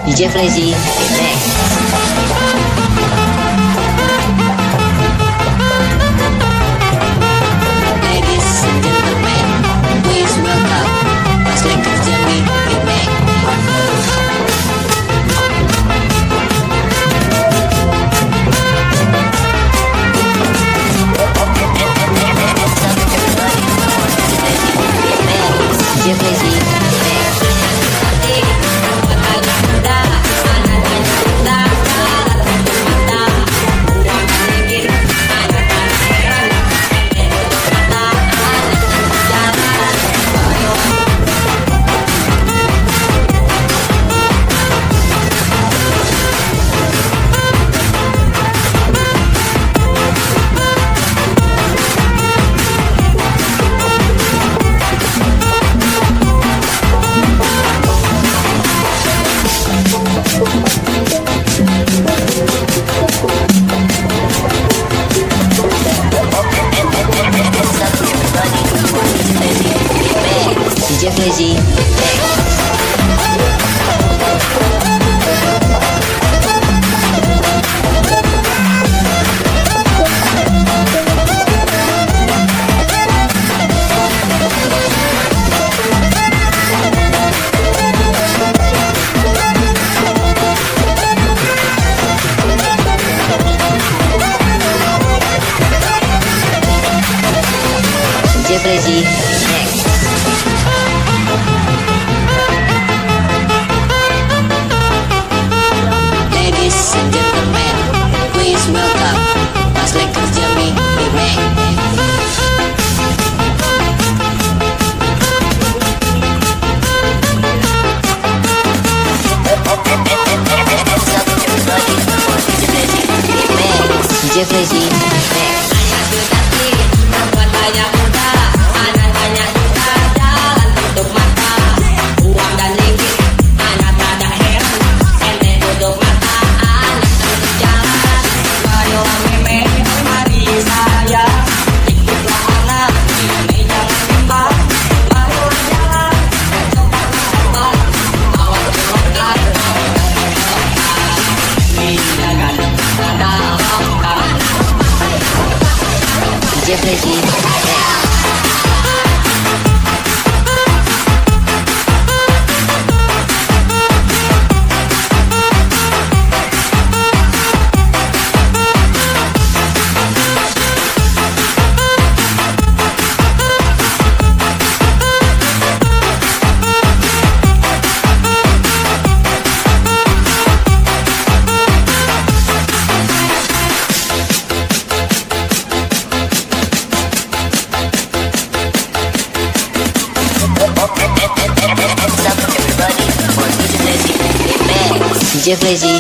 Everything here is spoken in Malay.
DJ Flazy Remix. Ladies and gentlemen, please welcome Mas Lakers Jamie Remix. DJ Flazy Remix. DJ Flazy Remix. DJ Flazy Remix. Ladies and gentlemen, please welcome Mas Lakers Jamie Remix. DJ Flazy Remix. DJ Flazy Remix. DJ Flazy